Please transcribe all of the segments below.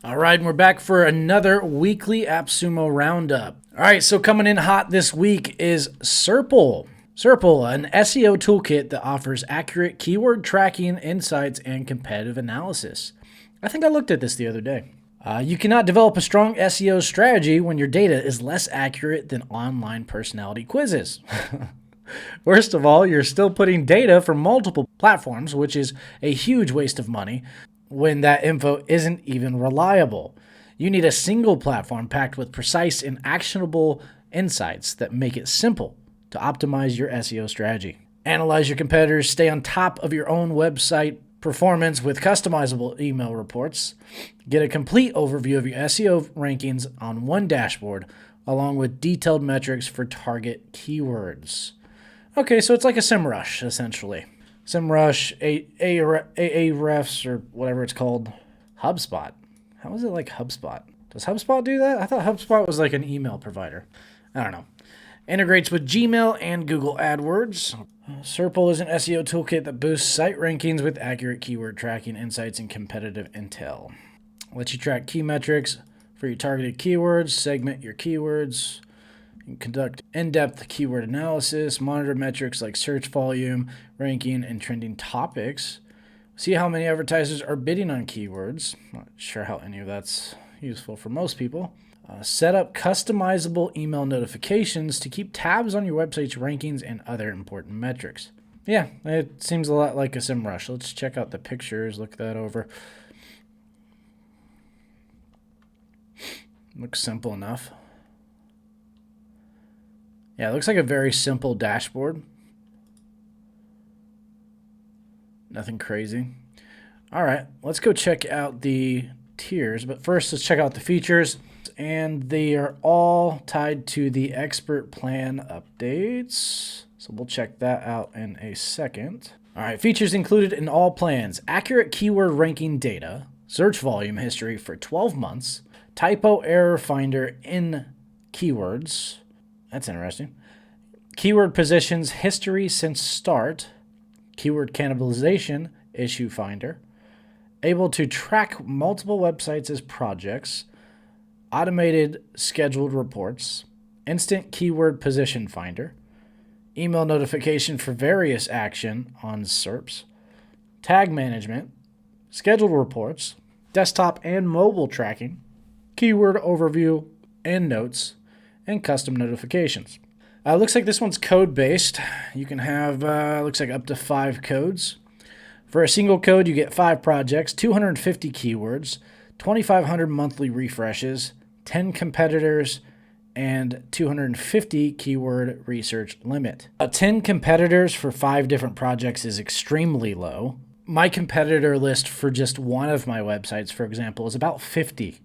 All right, and we're back for another weekly Appsumo Roundup. All right, so coming in hot this week is Serpple. Serpple, an SEO toolkit that offers accurate keyword tracking, insights, and competitive analysis. I think I looked at this the other day. You cannot develop a strong SEO strategy when your data is less accurate than online personality quizzes. Worst of all, you're still putting data from multiple platforms, which is a huge waste of money when that info isn't even reliable. You need a single platform packed with precise and actionable insights that make it simple to optimize your SEO strategy. Analyze your competitors, stay on top of your own website performance with customizable email reports. Get a complete overview of your SEO rankings on one dashboard, along with detailed metrics for target keywords. Okay, so it's like a Semrush, essentially. Semrush, Ahrefs, or whatever it's called. HubSpot. How is it like HubSpot? Does HubSpot do that? I thought HubSpot was like an email provider. I don't know. Integrates with Gmail and Google AdWords. Serpple is an SEO toolkit that boosts site rankings with accurate keyword tracking, insights, and competitive intel. Lets you track key metrics for your targeted keywords, segment your keywords, conduct in-depth keyword analysis, monitor metrics like search volume, ranking, and trending topics. See how many advertisers are bidding on keywords. Not sure how any of that's useful for most people. Set up customizable email notifications to keep tabs on your website's rankings and other important metrics. Yeah, it seems a lot like a Semrush. Let's check out the pictures, look that over. Looks simple enough. Yeah, it looks like a very simple dashboard. Nothing crazy. All right, let's go check out the tiers. But first, let's check out the features. And they are all tied to the expert plan updates. So we'll check that out in a second. All right, features included in all plans: accurate keyword ranking data, search volume history for 12 months, typo error finder in keywords. That's interesting. Keyword positions history since start. Keyword cannibalization issue finder. Able to track multiple websites as projects. Automated scheduled reports. Instant keyword position finder. Email notification for various action on SERPs. Tag management. Scheduled reports. Desktop and mobile tracking. Keyword overview and notes. And custom notifications. Looks like this one's code-based. You can have, looks like up to 5 codes. For a single code, you get 5 projects, 250 keywords, 2,500 monthly refreshes, 10 competitors, and 250 keyword research limit. 10 competitors for 5 different projects is extremely low. My competitor list for just one of my websites, for example, is about 50.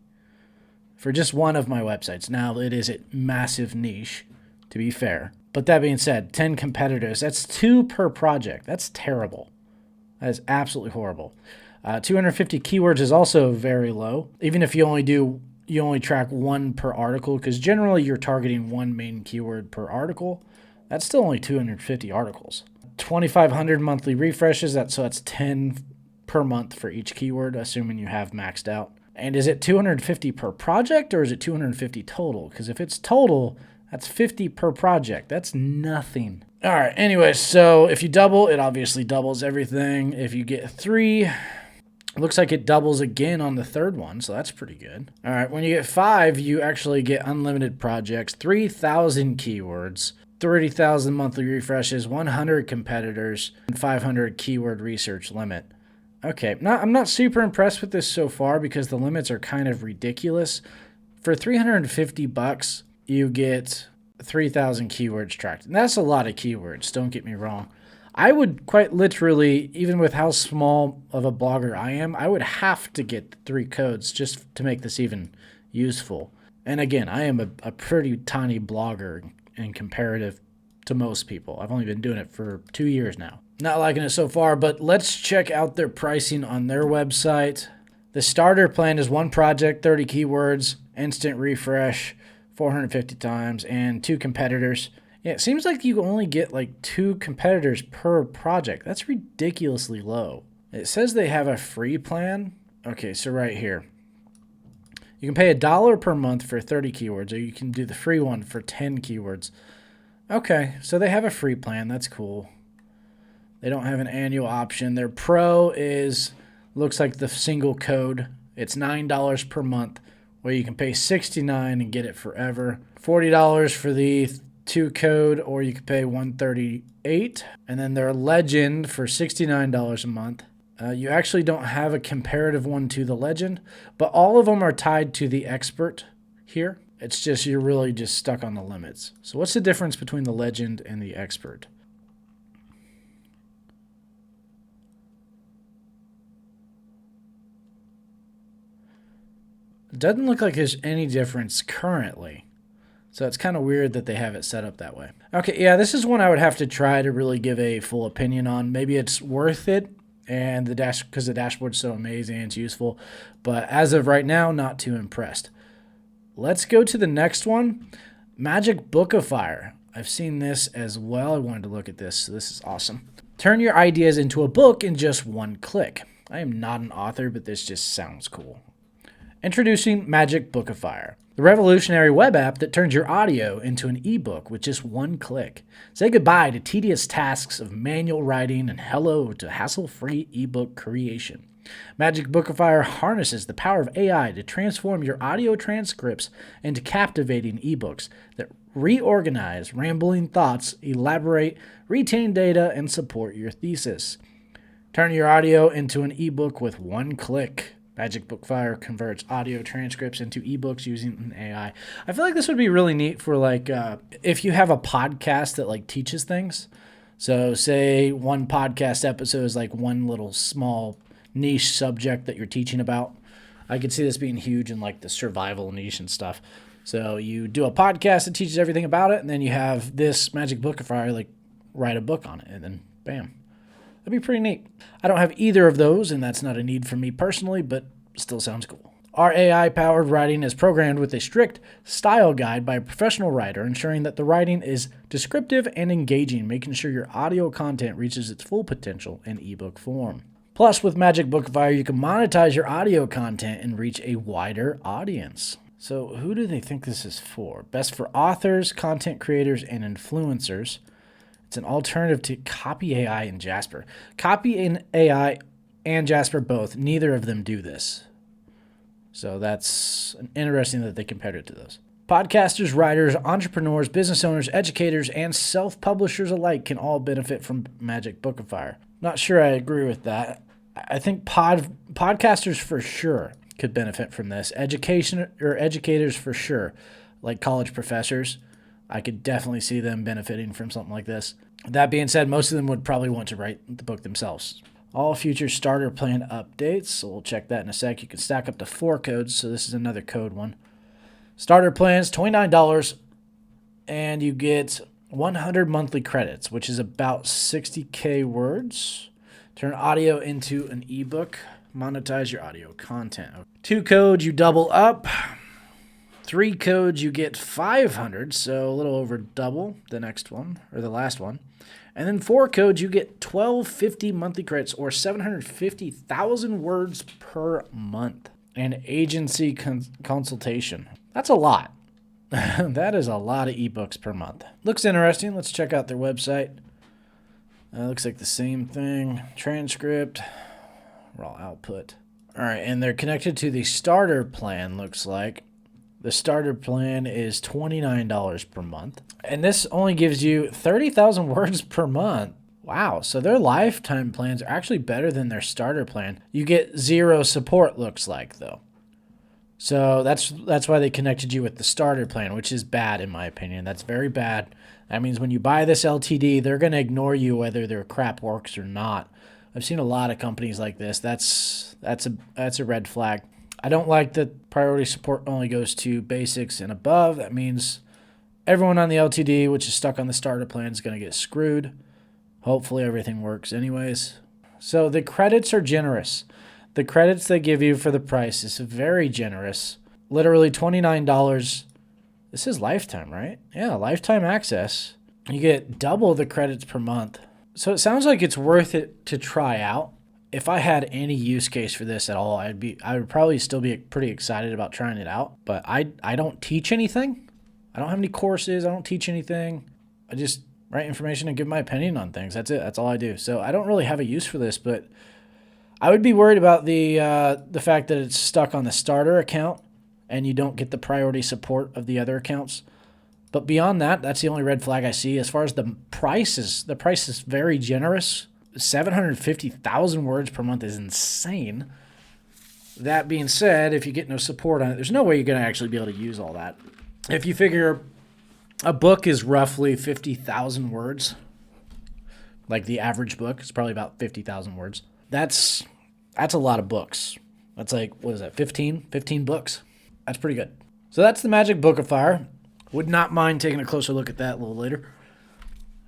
For just one of my websites. Now, it is a massive niche, to be fair. But that being said, 10 competitors, that's 2 per project. That's terrible. That is absolutely horrible. 250 keywords is also very low, even if you only track 1 per article, because generally you're targeting 1 main keyword per article. That's still only 250 articles. 2,500 monthly refreshes, that's 10 per month for each keyword, assuming you have maxed out. And is it 250 per project or is it 250 total? Because if it's total, that's 50 per project. That's nothing. All right, anyway, so if you double, it obviously doubles everything. If you get 3, looks like it doubles again on the third one, so that's pretty good. All right, when you get 5, you actually get unlimited projects, 3,000 keywords, 30,000 monthly refreshes, 100 competitors, and 500 keyword research limit. Okay, I'm not super impressed with this so far because the limits are kind of ridiculous. For $350, you get 3,000 keywords tracked. And that's a lot of keywords, don't get me wrong. I would quite literally, even with how small of a blogger I am, I would have to get 3 codes just to make this even useful. And again, I am a pretty tiny blogger in comparative to most people. I've only been doing it for 2 years now. Not liking it so far, but let's check out their pricing on their website. The starter plan is 1 project, 30 keywords, instant refresh, 450 times, and 2 competitors. Yeah, it seems like you only get like 2 competitors per project. That's ridiculously low. It says they have a free plan. Okay, so right here. You can pay $1 per month for 30 keywords, or you can do the free one for 10 keywords. Okay, so they have a free plan. That's cool. They don't have an annual option. Their pro looks like the single code. It's $9 per month, where you can pay $69 and get it forever. $40 for the 2 code, or you can pay $138. And then their Legend for $69 a month. You actually don't have a comparative one to the Legend, but all of them are tied to the Expert here. It's just you're really just stuck on the limits. So what's the difference between the Legend and the Expert? It doesn't look like there's any difference currently. So it's kind of weird that they have it set up that way. Okay, yeah, this is one I would have to try to really give a full opinion on. Maybe it's worth it, and because the dashboard's so amazing and it's useful. But as of right now, not too impressed. Let's go to the next one, Magic Bookifier. I've seen this as well. I wanted to look at this, so this is awesome. Turn your ideas into a book in just one click. I am not an author, but this just sounds cool. Introducing Magic Bookifier, the revolutionary web app that turns your audio into an ebook with just one click. Say goodbye to tedious tasks of manual writing and hello to hassle-free ebook creation. Magic Bookifier harnesses the power of AI to transform your audio transcripts into captivating ebooks that reorganize rambling thoughts, elaborate, retain data, and support your thesis. Turn your audio into an ebook with one click. Magic Bookifier converts audio transcripts into ebooks using an AI. I feel like this would be really neat for if you have a podcast that teaches things. So say one podcast episode is one little small niche subject that you're teaching about. I could see this being huge in the survival niche and stuff. So you do a podcast that teaches everything about it, and then you have this Magic Bookifier write a book on it, and then bam. That'd be pretty neat. I don't have either of those, and that's not a need for me personally, but still sounds cool. Our AI-powered writing is programmed with a strict style guide by a professional writer, ensuring that the writing is descriptive and engaging, making sure your audio content reaches its full potential in ebook form. Plus, with Magic Bookifier, you can monetize your audio content and reach a wider audience. So who do they think this is for? Best for authors, content creators, and influencers. It's an alternative to Copy AI and Jasper. Copy and AI and Jasper both, neither of them do this. So that's interesting that they compared it to those. Podcasters, writers, entrepreneurs, business owners, educators, and self-publishers alike can all benefit from Magic Bookifier. Not sure I agree with that. I think podcasters for sure could benefit from this. Educators for sure, like college professors. I could definitely see them benefiting from something like this. That being said, most of them would probably want to write the book themselves. All future starter plan updates, so we'll check that in a sec. You can stack up to 4 codes, so this is another code one. Starter plans, $29, and you get 100 monthly credits, which is about 60K words. Turn audio into an ebook. Monetize your audio content. 2 codes, you double up. 3 codes, you get 500, so a little over double the next one, or the last one. And then 4 codes, you get 1250 monthly credits, or 750,000 words per month. And agency consultation. That's a lot. That is a lot of ebooks per month. Looks interesting. Let's check out their website. Looks like the same thing. Transcript, raw output. All right, and they're connected to the starter plan, looks like. The starter plan is $29 per month. And this only gives you 30,000 words per month. Wow, so their lifetime plans are actually better than their starter plan. You get 0 support, looks like, though. So that's why they connected you with the starter plan, which is bad in my opinion. That's very bad. That means when you buy this LTD, they're going to ignore you whether their crap works or not. I've seen a lot of companies like this. That's a red flag. I don't like that priority support only goes to basics and above. That means everyone on the LTD, which is stuck on the starter plan, is going to get screwed. Hopefully everything works anyways. So the credits are generous. The credits they give you for the price is very generous. Literally $29. This is lifetime, right? Yeah, lifetime access. You get double the credits per month. So it sounds like it's worth it to try out. if I had any use case for this at all, I would probably still be pretty excited about trying it out. But I don't teach anything. I don't have any courses. I don't teach anything. I just write information and give my opinion on things. That's it. That's all I do. So I don't really have a use for this, but I would be worried about the fact that it's stuck on the starter account and you don't get the priority support of the other accounts. But beyond that, that's the only red flag I see. As far as the price is very generous. 750,000 words per month is insane. That being said, if you get no support on it, there's no way you're going to actually be able to use all that. If you figure a book is roughly 50,000 words, like the average book is probably about 50,000 words. That's a lot of books. That's like, what is that, 15 books? That's pretty good. So that's the magic Bookifier. Would not mind taking a closer look at that a little later.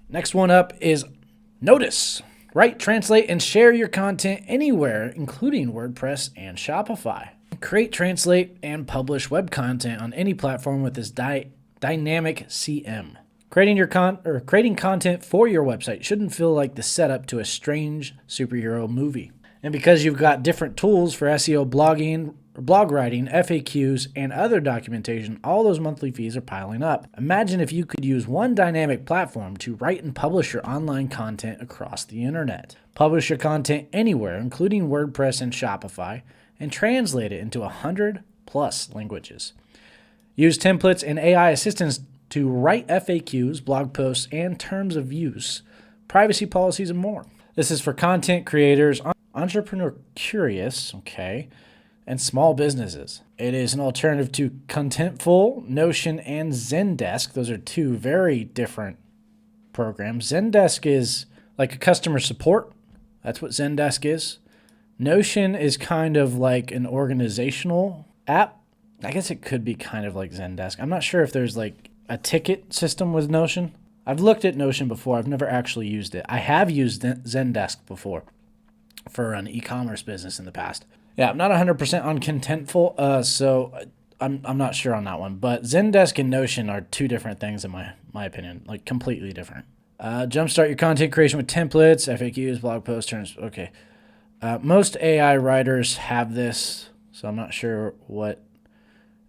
Next one up is Notice. Write, translate, and share your content anywhere, including WordPress and Shopify. Create, translate, and publish web content on any platform with this dynamic CM. Creating content for your website shouldn't feel like the setup to a strange superhero movie. And because you've got different tools for SEO, blogging, blog writing, FAQs, and other documentation, all those monthly fees are piling up. Imagine if you could use one dynamic platform to write and publish your online content across the internet. Publish your content anywhere, including WordPress and Shopify, and translate it into 100+ languages. Use templates and AI assistants to write FAQs, blog posts, and terms of use, privacy policies, and more. This is for content creators, entrepreneur curious, and small businesses. It is an alternative to Contentful, Notion, and Zendesk. Those are two very different programs. Zendesk is like a customer support. That's what Zendesk is. Notion is kind of like an organizational app. I guess it could be kind of like Zendesk. I'm not sure if there's like a ticket system with Notion. I've looked at Notion before. I've never actually used it. I have used Zendesk before for an e-commerce business in the past. Yeah, I'm not 100% on Contentful, so I'm not sure on that one. But Zendesk and Notion are two different things in my opinion, like completely different. Jumpstart your content creation with templates, FAQs, blog posts, terms. Okay. Most AI writers have this, so I'm not sure what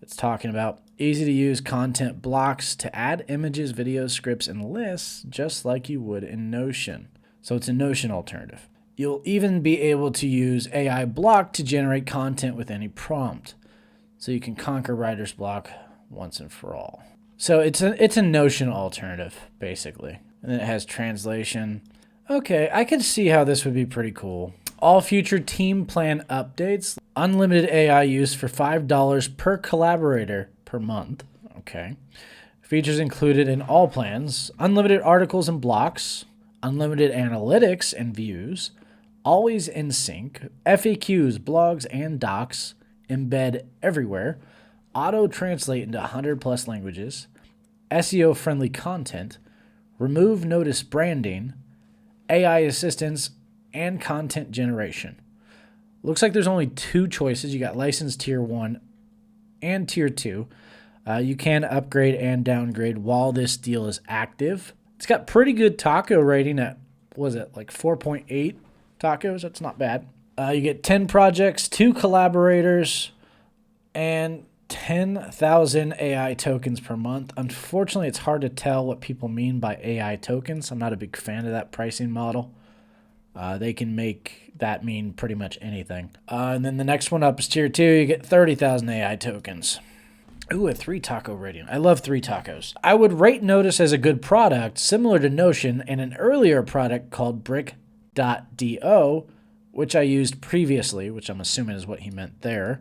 it's talking about. Easy to use content blocks to add images, videos, scripts, and lists just like you would in Notion. So it's a Notion alternative. You'll even be able to use AI block to generate content with any prompt. So you can conquer writer's block once and for all. So it's a Notion alternative, basically. And then it has translation. Okay, I can see how this would be pretty cool. All future team plan updates. Unlimited AI use for $5 per collaborator per month. Okay. Features included in all plans. Unlimited articles and blocks. Unlimited analytics and views. Always in sync. FAQs, blogs, and docs. Embed everywhere. Auto-translate into 100+ languages. SEO-friendly content. Remove notice branding. AI assistance, and content generation. Looks like there's only two choices. You got license tier 1 and tier 2. You can upgrade and downgrade while this deal is active. It's got pretty good taco rating at, what is it, like 4.8 tacos? That's not bad. You get 10 projects, 2 collaborators, and 10,000 AI tokens per month. Unfortunately, it's hard to tell what people mean by AI tokens. I'm not a big fan of that pricing model. They can make that mean pretty much anything. And then the next one up is tier 2. You get 30,000 AI tokens. Ooh, a 3 taco rating. I love 3 tacos. I would rate Notice as a good product, similar to Notion and an earlier product called Brick.do, which I used previously, which I'm assuming is what he meant there.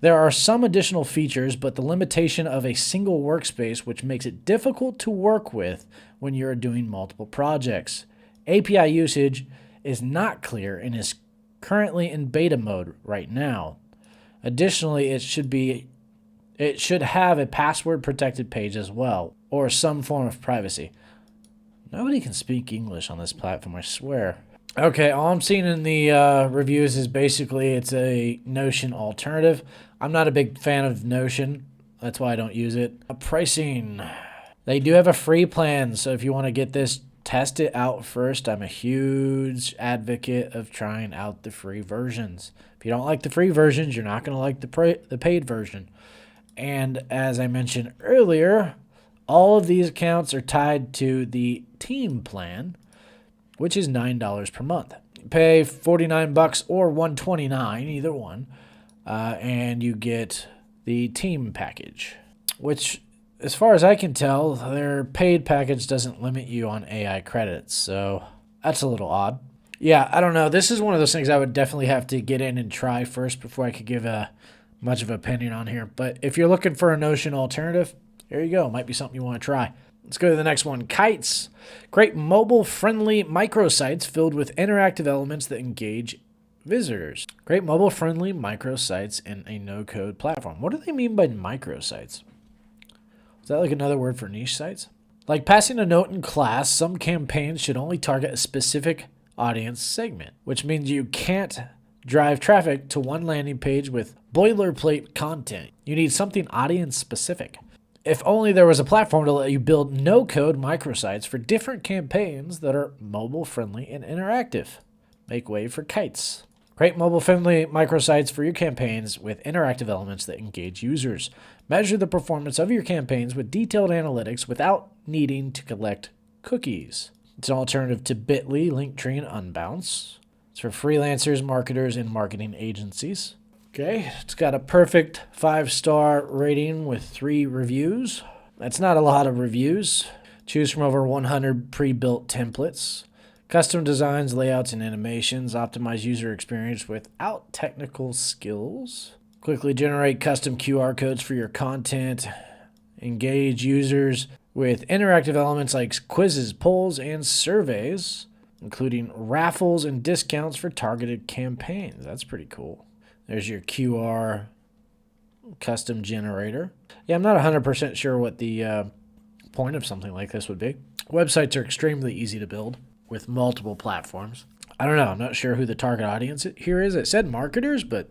There are some additional features, but the limitation of a single workspace, which makes it difficult to work with when you're doing multiple projects. API usage is not clear and is currently in beta mode right now. Additionally, it should have a password protected page as well, or some form of privacy. Nobody can speak English on this platform, I swear. Okay, all I'm seeing in the reviews is basically it's a Notion alternative. I'm not a big fan of Notion. That's why I don't use it. Pricing. They do have a free plan, so if you want to get this test it out first. I'm a huge advocate of trying out the free versions. If you don't like the free versions, you're not going to like the paid version. And as I mentioned earlier, all of these accounts are tied to the team plan, which is $9 per month. You pay $49 or $129, either one, and you get the team package, which, as far as I can tell, their paid package doesn't limit you on AI credits, so that's a little odd. Yeah, I don't know. This is one of those things I would definitely have to get in and try first before I could give much of an opinion on here. But if you're looking for a Notion alternative, here you go. Might be something you want to try. Let's go to the next one. Kites. Great mobile-friendly microsites filled with interactive elements that engage visitors. Great mobile-friendly microsites in a no-code platform. What do they mean by microsites? Is that like another word for niche sites? Like passing a note in class, some campaigns should only target a specific audience segment, which means you can't drive traffic to one landing page with boilerplate content. You need something audience specific. If only there was a platform to let you build no-code microsites for different campaigns that are mobile-friendly and interactive. Make way for Kites. Create mobile-friendly microsites for your campaigns with interactive elements that engage users. Measure the performance of your campaigns with detailed analytics without needing to collect cookies. It's an alternative to Bitly, Linktree, and Unbounce. It's for freelancers, marketers, and marketing agencies. Okay, it's got a perfect 5-star rating with 3 reviews. That's not a lot of reviews. Choose from over 100 pre-built templates. Custom designs, layouts, and animations. Optimize user experience without technical skills. Quickly generate custom QR codes for your content. Engage users with interactive elements like quizzes, polls, and surveys, including raffles and discounts for targeted campaigns. That's pretty cool. There's your QR custom generator. Yeah, I'm not 100% sure what the point of something like this would be. Websites are extremely easy to build with multiple platforms. I don't know. I'm not sure who the target audience here is. It said marketers, but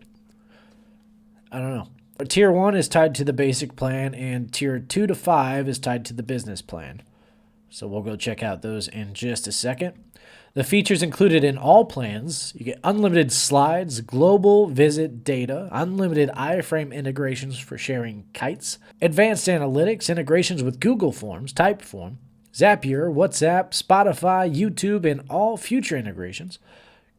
I don't know. Tier 1 is tied to the basic plan, and Tier 2 to 5 is tied to the business plan. So we'll go check out those in just a second. The features included in all plans, you get unlimited slides, global visit data, unlimited iframe integrations for sharing kites, advanced analytics, integrations with Google Forms, Typeform, Zapier, WhatsApp, Spotify, YouTube, and all future integrations.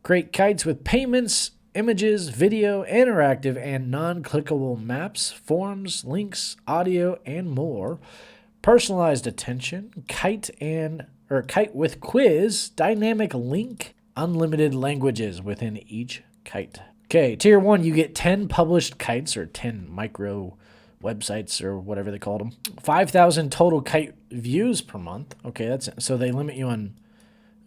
Create kites with payments, images, video, interactive, and non-clickable maps, forms, links, audio, and more. Personalized attention, kite with quiz, dynamic link, unlimited languages within each kite. Okay, Tier 1, you get 10 published kites, or 10 micro websites, or whatever they called them. 5,000 total kite views per month. Okay, so they limit you on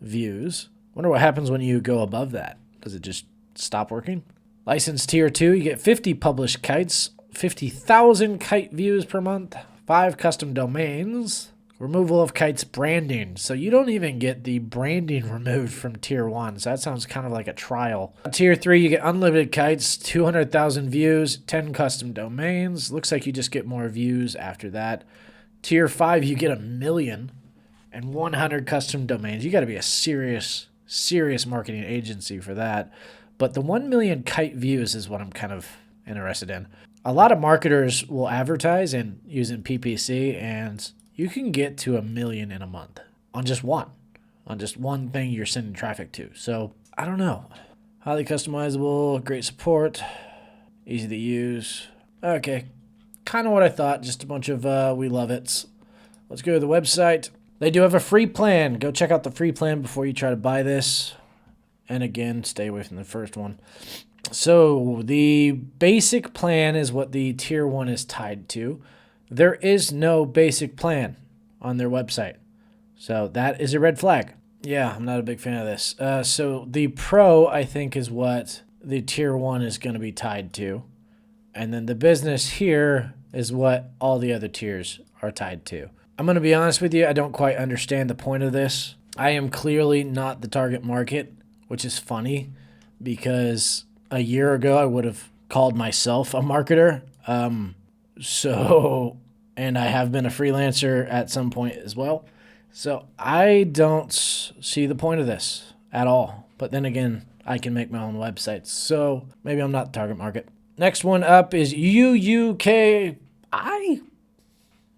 views. Wonder what happens when you go above that. Does it just stop working? License Tier 2, you get 50 published kites, 50,000 kite views per month, 5 custom domains, removal of kites branding. So you don't even get the branding removed from Tier 1. So that sounds kind of like a trial. Tier 3, you get unlimited kites, 200,000 views, 10 custom domains. Looks like you just get more views after that. Tier 5, you get 1 million and 100 custom domains. You got to be a serious marketing agency for that. But the 1 million kite views is what I'm kind of interested in. A lot of marketers will advertise and using PPC, and you can get to 1 million in a month on just one thing you're sending traffic to. So I don't know. Highly customizable, great support, easy to use. Okay, kind of what I thought. Just a bunch of we love it's. Let's go to the website. They do have a free plan. Go check out the free plan before you try to buy this. And again, stay away from the first one. So the basic plan is what the Tier 1 is tied to. There is no basic plan on their website. So that is a red flag. Yeah, I'm not a big fan of this. So the Pro, I think, is what the Tier 1 is going to be tied to. And then the business here is what all the other tiers are tied to. I'm going to be honest with you, I don't quite understand the point of this. I am clearly not the target market, which is funny because a year ago I would have called myself a marketer. And I have been a freelancer at some point as well. So I don't see the point of this at all. But then again, I can make my own websites, so maybe I'm not the target market. Next one up is UUKI.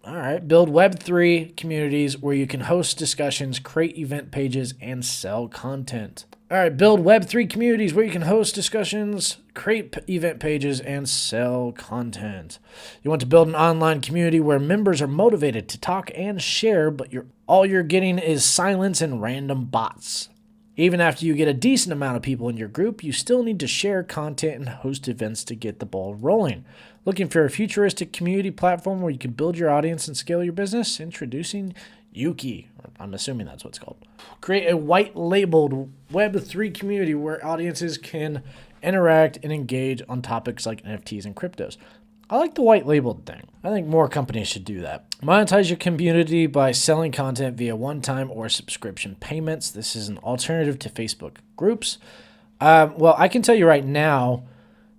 All right, build Web3 communities where you can host discussions, create event pages, and sell content. All right, build Web3 communities where you can host discussions, create event pages, and sell content. You want to build an online community where members are motivated to talk and share, but all you're getting is silence and random bots. Even after you get a decent amount of people in your group, you still need to share content and host events to get the ball rolling. Looking for a futuristic community platform where you can build your audience and scale your business? Introducing UUKI. I'm assuming that's what it's called. Create a white-labeled Web3 community where audiences can interact and engage on topics like NFTs and cryptos. I like the white-labeled thing. I think more companies should do that. Monetize your community by selling content via one-time or subscription payments. This is an alternative to Facebook groups. Well, I can tell you right now,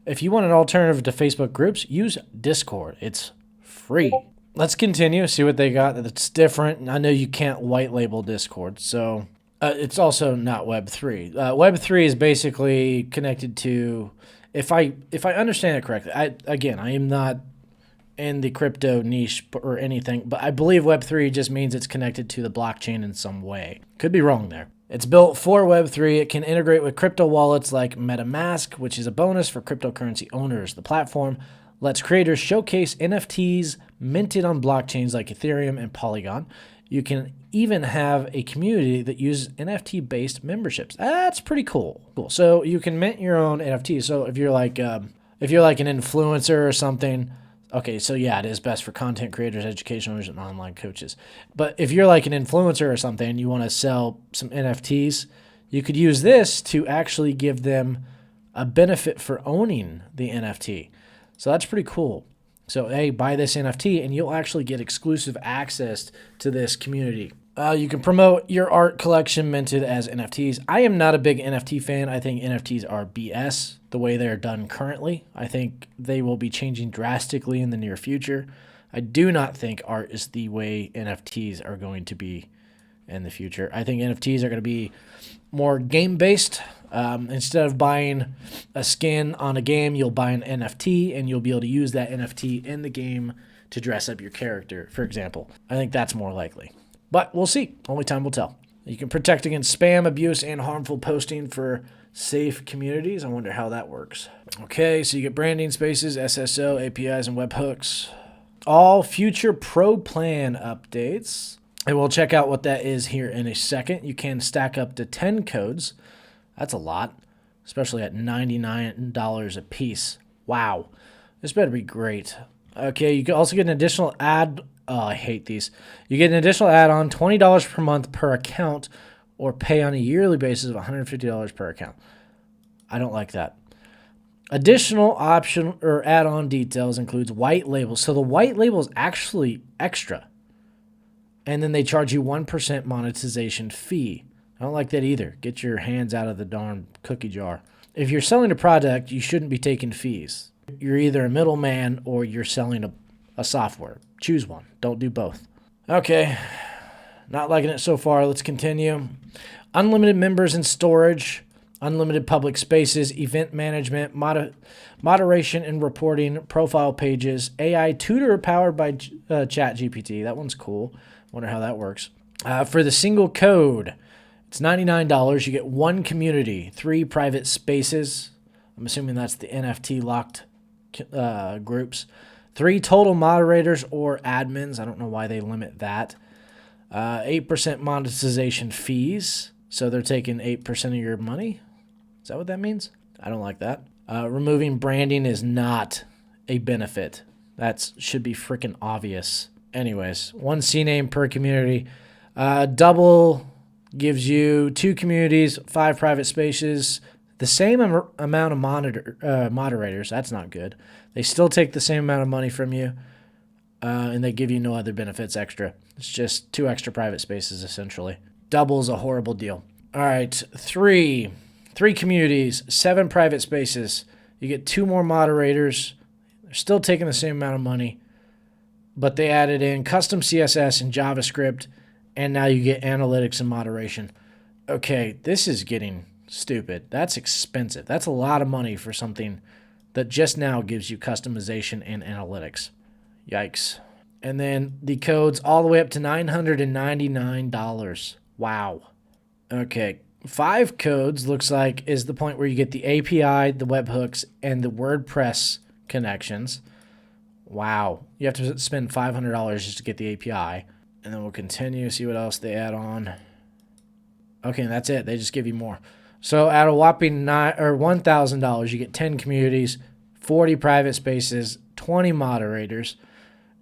if you want an alternative to Facebook groups, use Discord. It's free. Let's continue, see what they got that's different. I know you can't white label Discord, so it's also not Web3. Web3 is basically connected to, if I understand it correctly, I am not in the crypto niche or anything, but I believe Web3 just means it's connected to the blockchain in some way. Could be wrong there. It's built for Web3. It can integrate with crypto wallets like MetaMask, which is a bonus for cryptocurrency owners. The platform lets creators showcase NFTs minted on blockchains like Ethereum and Polygon. You can even have a community that uses NFT-based memberships. That's pretty cool. So you can mint your own NFTs. So if you're like an influencer or something, okay, so yeah, it is best for content creators, education owners, and online coaches. But if you're like an influencer or something and you want to sell some NFTs, you could use this to actually give them a benefit for owning the NFT. So that's pretty cool. So, hey, buy this NFT and you'll actually get exclusive access to this community. You can promote your art collection minted as NFTs. I am not a big NFT fan. I think NFTs are BS the way they're done currently. I think they will be changing drastically in the near future. I do not think art is the way NFTs are going to be in the future. I think NFTs are going to be more game-based. Instead of buying a skin on a game, you'll buy an NFT, and you'll be able to use that NFT in the game to dress up your character, for example. I think that's more likely. But we'll see. Only time will tell. You can protect against spam, abuse, and harmful posting for safe communities. I wonder how that works. Okay, so you get branding spaces, SSO, APIs, and webhooks. All future Pro Plan updates. And we'll check out what that is here in a second. You can stack up to 10 codes. That's a lot, especially at $99 a piece. Wow. This better be great. Okay, you can also get an additional ad. Oh, I hate these. You get an additional add-on, $20 per month per account, or pay on a yearly basis of $150 per account. I don't like that. Additional option or add-on details includes white labels. So the white label is actually extra. And then they charge you 1% monetization fee. I don't like that either. Get your hands out of the darn cookie jar. If you're selling a product, you shouldn't be taking fees. You're either a middleman or you're selling a software. Choose one. Don't do both. Okay. Not liking it so far. Let's continue. Unlimited members and storage. Unlimited public spaces. Event management. Moderation and reporting. Profile pages. AI tutor powered by ChatGPT. That one's cool. Wonder how that works. For the single code, it's $99. You get one community, 3 private spaces. I'm assuming that's the NFT locked groups. 3 total moderators or admins. I don't know why they limit that. 8% monetization fees. So they're taking 8% of your money. Is that what that means? I don't like that. Removing branding is not a benefit. That should be freaking obvious. Anyways, 1 CNAME per community. Double gives you 2 communities, 5 private spaces, the same amount of moderators. That's not good. They still take the same amount of money from you, and they give you no other benefits extra. It's just 2 extra private spaces, essentially. Double's a horrible deal. All right, 3 communities, 7 private spaces. You get 2 more moderators. They're still taking the same amount of money, but they added in custom CSS and JavaScript And now you get analytics and moderation. Okay, this is getting stupid. That's expensive. That's a lot of money for something that just now gives you customization and analytics. Yikes. And then the codes all the way up to $999. Wow. Okay. 5 codes looks like is the point where you get the API, the webhooks, and the WordPress connections. Wow. You have to spend $500 just to get the API. And then we'll continue, see what else they add on. Okay, and that's it. They just give you more. So at a whopping $1,000, you get 10 communities, 40 private spaces, 20 moderators,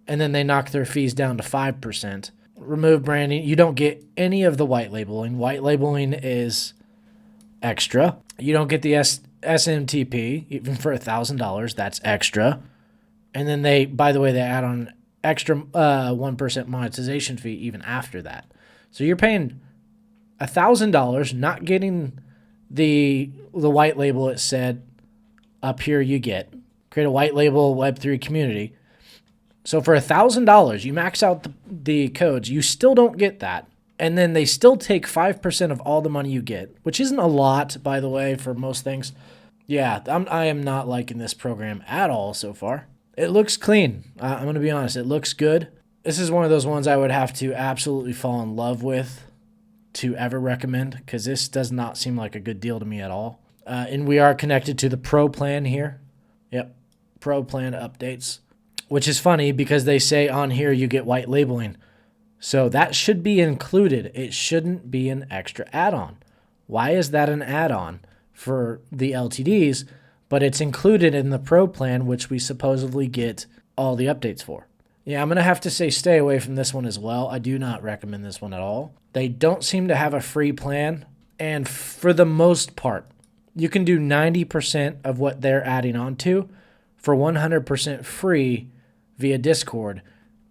and then they knock their fees down to 5%. Remove branding. You don't get any of the white labeling. White labeling is extra. You don't get the SMTP, even for $1,000. That's extra. And then they, by the way, they add on extra 1% monetization fee even after that. So you're paying $1,000, not getting the white label it said up here you get. Create a white label Web3 community. So for $1,000, you max out the codes. You still don't get that. And then they still take 5% of all the money you get, which isn't a lot, by the way, for most things. Yeah, I am not liking this program at all so far. It looks clean. I'm going to be honest. It looks good. This is one of those ones I would have to absolutely fall in love with to ever recommend, because this does not seem like a good deal to me at all. And we are connected to the Pro plan here. Yep, Pro plan updates, which is funny because they say on here you get white labeling. So that should be included. It shouldn't be an extra add-on. Why is that an add-on for the LTDs, but it's included in the Pro plan, which we supposedly get all the updates for? Yeah, I'm going to have to say stay away from this one as well. I do not recommend this one at all. They don't seem to have a free plan, and for the most part, you can do 90% of what they're adding on to for 100% free via Discord,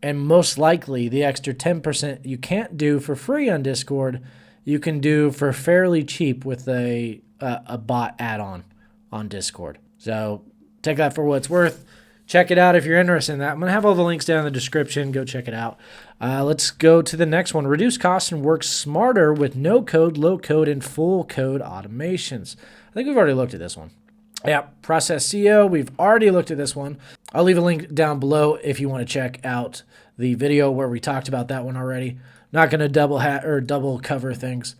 and most likely the extra 10% you can't do for free on Discord, you can do for fairly cheap with a bot add-on on Discord. So take that for what it's worth. Check it out if you're interested in that. I'm going to have all the links down in the description. Go check it out. Let's go to the next one. Reduce costs and work smarter with no code, low code, and full code automations. I think we've already looked at this one. Yeah, Process SEO. We've already looked at this one. I'll leave a link down below if you want to check out the video where we talked about that one already. Not going to double cover things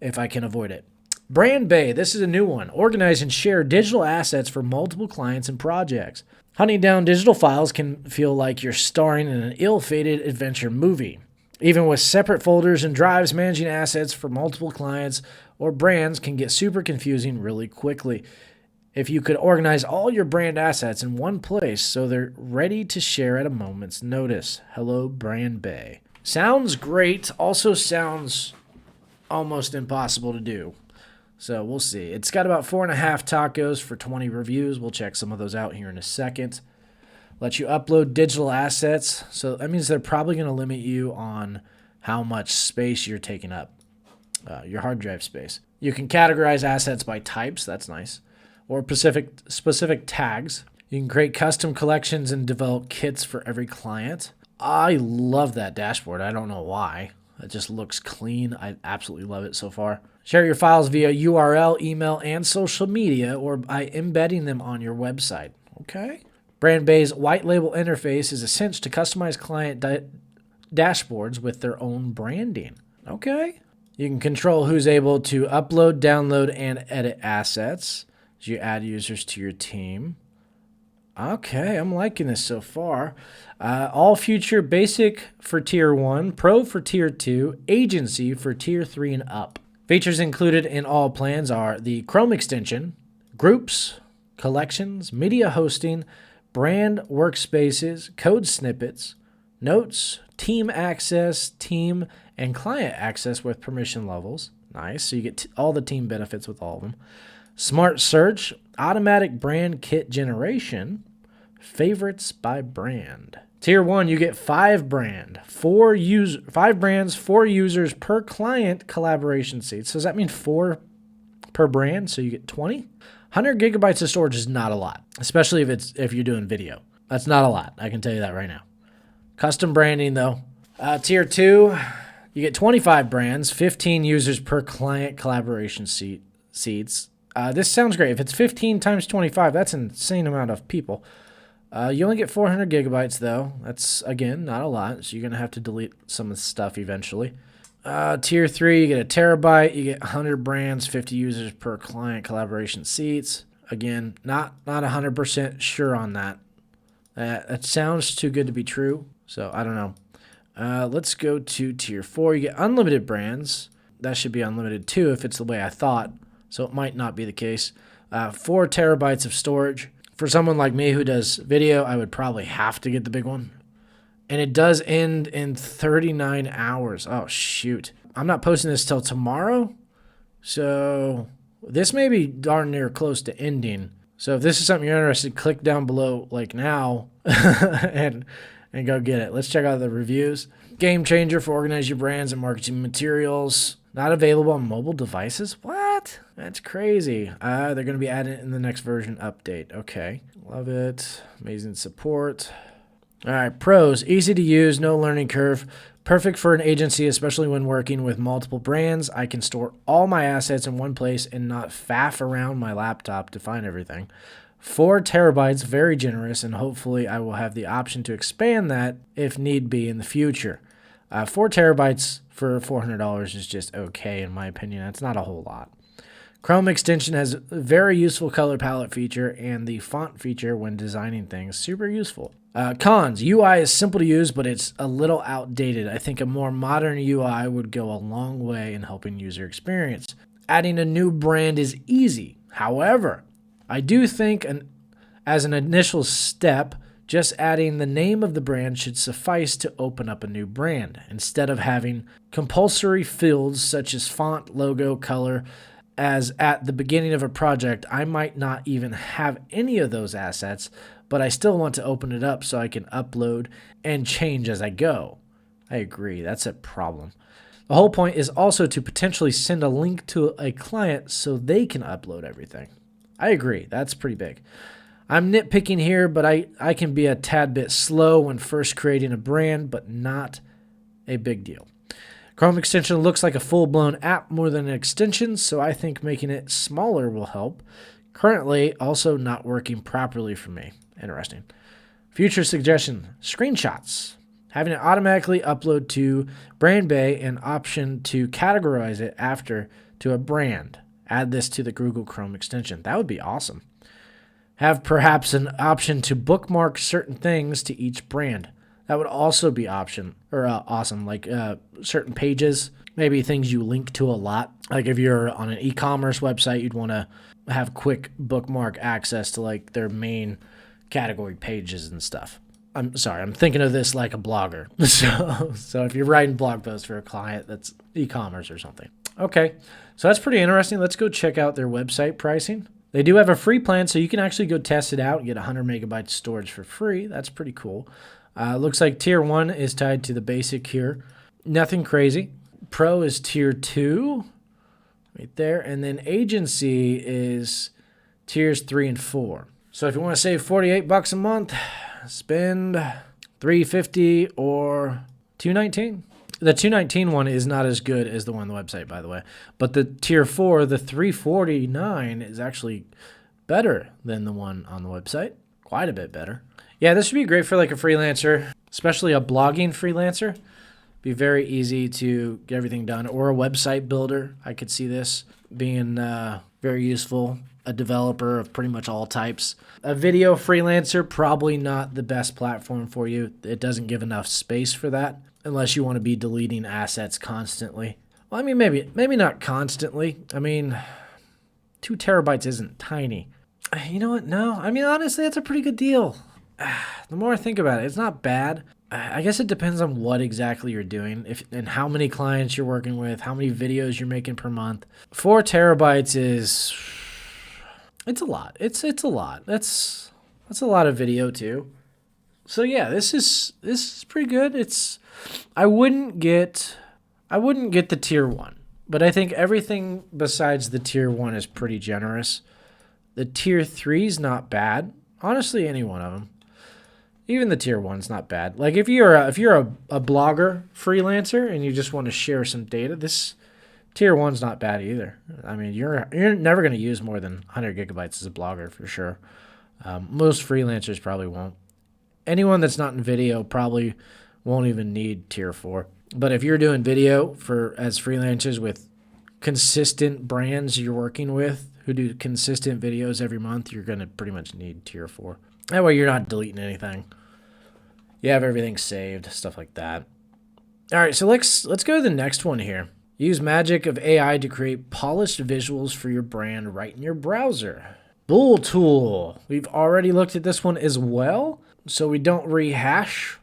if I can avoid it. BrandBay. This is a new one. Organize and share digital assets for multiple clients and projects. Hunting down digital files can feel like you're starring in an ill-fated adventure movie. Even with separate folders and drives, managing assets for multiple clients or brands can get super confusing really quickly. If you could organize all your brand assets in one place so they're ready to share at a moment's notice. Hello, BrandBay. Sounds great. Also sounds almost impossible to do. So we'll see. It's got about 4.5 tacos for 20 reviews. We'll check some of those out here in a second. Let you upload digital assets. So that means they're probably going to limit you on how much space you're taking up, your hard drive space. You can categorize assets by types. That's nice. Or specific tags. You can create custom collections and develop kits for every client. I love that dashboard. I don't know why. It just looks clean. I absolutely love it so far. Share your files via URL, email, and social media, or by embedding them on your website. Okay. BrandBay's white label interface is a cinch to customize client dashboards with their own branding. Okay. You can control who's able to upload, download, and edit assets as you add users to your team. Okay, I'm liking this so far. All future basic for Tier 1, Pro for Tier 2, Agency for Tier 3 and up. Features included in all plans are the Chrome extension, groups, collections, media hosting, brand workspaces, code snippets, notes, team access, team and client access with permission levels. Nice, so you get all the team benefits with all of them. Smart search, automatic brand kit generation, favorites by brand. Tier 1, you get 5 brands, 4 users per client collaboration seats. So does that mean 4 per brand? So you get 20? 100 gigabytes of storage is not a lot, especially if you're doing video. That's not a lot. I can tell you that right now. Custom branding though. Tier 2, You get 25 brands, 15 users per client collaboration seats. This sounds great. If it's 15 times 25, that's an insane amount of people. You only get 400 gigabytes, though. That's, again, not a lot, so you're going to have to delete some of the stuff eventually. Tier 3, you get a terabyte. You get 100 brands, 50 users per client collaboration seats. Again, not 100% sure on that. That sounds too good to be true, so I don't know. Let's go to Tier 4. You get unlimited brands. That should be unlimited too if it's the way I thought, so it might not be the case. 4 terabytes of storage. For someone like me who does video, I would probably have to get the big one. And it does end in 39 hours. Oh, shoot. I'm not posting this till tomorrow, so this may be darn near close to ending. So if this is something you're interested in, click down below like now and go get it. Let's check out the reviews. Game changer for organize your brands and marketing materials. Not available on mobile devices? What? That's crazy. They're going to be adding it in the next version update. Okay. Love it. Amazing support. All right. Pros. Easy to use. No learning curve. Perfect for an agency, especially when working with multiple brands. I can store all my assets in one place and not faff around my laptop to find everything. 4 terabytes, very generous, and hopefully I will have the option to expand that if need be in the future. 4 terabytes for $400 is just okay, in my opinion. That's not a whole lot. Chrome extension has a very useful color palette feature and the font feature when designing things. Super useful. Cons. UI is simple to use, but it's a little outdated. I think a more modern UI would go a long way in helping user experience. Adding a new brand is easy. However, I do think as an initial step, just adding the name of the brand should suffice to open up a new brand, instead of having compulsory fields such as font, logo, color, as at the beginning of a project, I might not even have any of those assets, but I still want to open it up so I can upload and change as I go. I agree, that's a problem. The whole point is also to potentially send a link to a client so they can upload everything. I agree. That's pretty big. I'm nitpicking here, but I can be a tad bit slow when first creating a brand, but not a big deal. Chrome extension looks like a full-blown app more than an extension, so I think making it smaller will help. Currently, also not working properly for me. Interesting. Future suggestion, screenshots. Having it automatically upload to BrandBay and option to categorize it after to a brand. Add this to the Google Chrome extension. That would be awesome. Have perhaps an option to bookmark certain things to each brand. That would also be awesome, like certain pages, maybe things you link to a lot. Like if you're on an e-commerce website, you'd want to have quick bookmark access to like their main category pages and stuff. I'm sorry, I'm thinking of this like a blogger. So if you're writing blog posts for a client that's e-commerce or something. Okay, so that's pretty interesting. Let's go check out their website pricing. They do have a free plan, so you can actually go test it out and get 100 megabytes storage for free. That's pretty cool. Looks like Tier 1 is tied to the basic here. Nothing crazy. Pro is Tier 2, right there. And then Agency is Tiers 3 and 4. So if you want to save $48 a month, spend $350 or $219. The $219 one is not as good as the one on the website, by the way. But the Tier 4, the $349, is actually better than the one on the website. Quite a bit better. Yeah, this would be great for like a freelancer, especially a blogging freelancer. Be very easy to get everything done. Or a website builder. I could see this being very useful. A developer of pretty much all types. A video freelancer, probably not the best platform for you. It doesn't give enough space for that. Unless you want to be deleting assets constantly. Well, I mean, maybe not constantly. I mean, 2 terabytes isn't tiny. You know what? No. I mean, honestly, that's a pretty good deal. The more I think about it, it's not bad. I guess it depends on what exactly you're doing and how many clients you're working with, how many videos you're making per month. 4 terabytes is... It's a lot. It's a lot. That's a lot of video, too. So, yeah, this is pretty good. I wouldn't get the Tier 1, but I think everything besides the Tier 1 is pretty generous. The Tier 3 is not bad. Honestly, any one of them. Even the tier one's not bad. Like if you're a blogger freelancer and you just want to share some data, this tier one's not bad either. I mean, you're never going to use more than 100 gigabytes as a blogger for sure. Most freelancers probably won't. Anyone that's not in video probably won't even need tier 4. But if you're doing video as freelancers with consistent brands you're working with who do consistent videos every month, you're going to pretty much need tier 4. That way you're not deleting anything. You have everything saved, stuff like that. All right, so let's go to the next one here. Use magic of AI to create polished visuals for your brand right in your browser. Bull Tool. We've already looked at this one as well, so we don't rehash.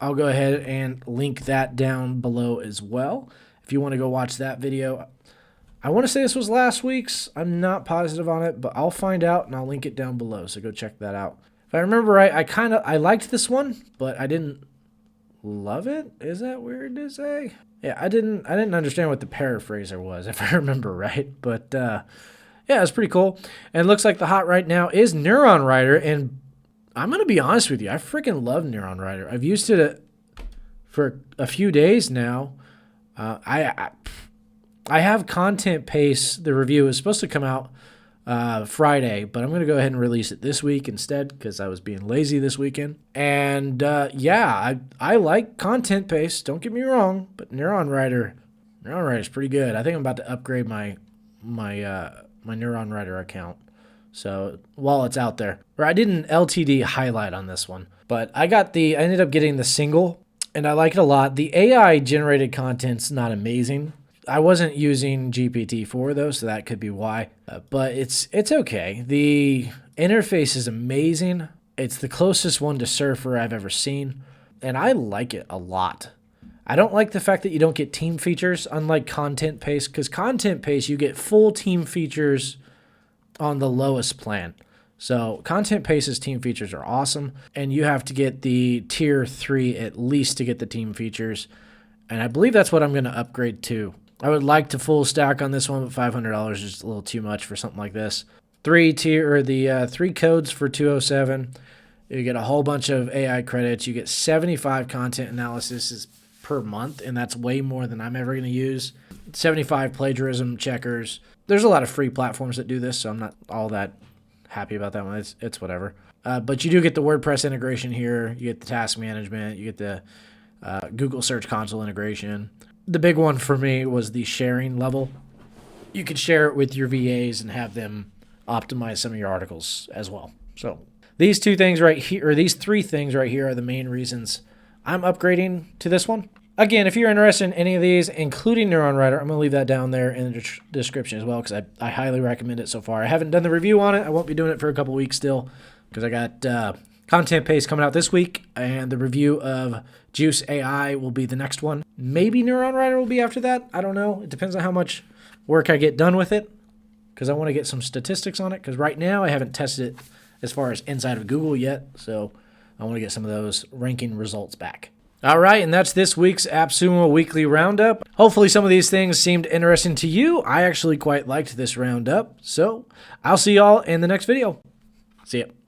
I'll go ahead and link that down below as well. If you want to go watch that video. I want to say this was last week's. I'm not positive on it, but I'll find out and I'll link it down below, so go check that out. If I remember right, I liked this one, but I didn't love it. Is that weird to say? Yeah, I didn't understand what the paraphraser was, if I remember right. But yeah, it's pretty cool. And it looks like the hot right now is NeuronWriter, and I'm gonna be honest with you, I freaking love NeuronWriter. I've used it for a few days now. I have Content Pace. The review is supposed to come out Friday, but I'm going to go ahead and release it this week instead because I was being lazy this weekend. And yeah, I like Content Pace. Don't get me wrong, but NeuronWriter is pretty good. I think I'm about to upgrade my NeuronWriter account. So while it's out there, or I did an LTD highlight on this one, but I ended up getting the single, and I like it a lot. The AI generated content's not amazing. I wasn't using GPT-4 though, so that could be why. But it's okay. The interface is amazing. It's the closest one to Surfer I've ever seen, and I like it a lot. I don't like the fact that you don't get team features, unlike Content Pace, because Content Pace you get full team features on the lowest plan. So Content Pace's team features are awesome, and you have to get the tier 3 at least to get the team features, and I believe that's what I'm going to upgrade to. I would like to full stack on this one, but $500 is a little too much for something like this. 3 codes for 207. You get a whole bunch of AI credits. You get 75 content analysis per month, and that's way more than I'm ever going to use. 75 plagiarism checkers. There's a lot of free platforms that do this, so I'm not all that happy about that one. It's whatever. But you do get the WordPress integration here. You get the task management. You get the Google Search Console integration. The big one for me was the sharing level. You could share it with your VAs and have them optimize some of your articles as well. So these 2 things right here, or these 3 things right here, are the main reasons I'm upgrading to this one. Again, if you're interested in any of these, including NeuronWriter, I'm going to leave that down there in the description as well, because I highly recommend it so far. I haven't done the review on it. I won't be doing it for a couple weeks still, because I got Content Pace coming out this week, and the review of Juice AI will be the next one. Maybe NeuronWriter will be after that. I don't know. It depends on how much work I get done with it, because I want to get some statistics on it, because right now I haven't tested it as far as inside of Google yet, so I want to get some of those ranking results back. All right, and that's this week's Appsumo Weekly Roundup. Hopefully some of these things seemed interesting to you. I actually quite liked this roundup, so I'll see y'all in the next video. See ya.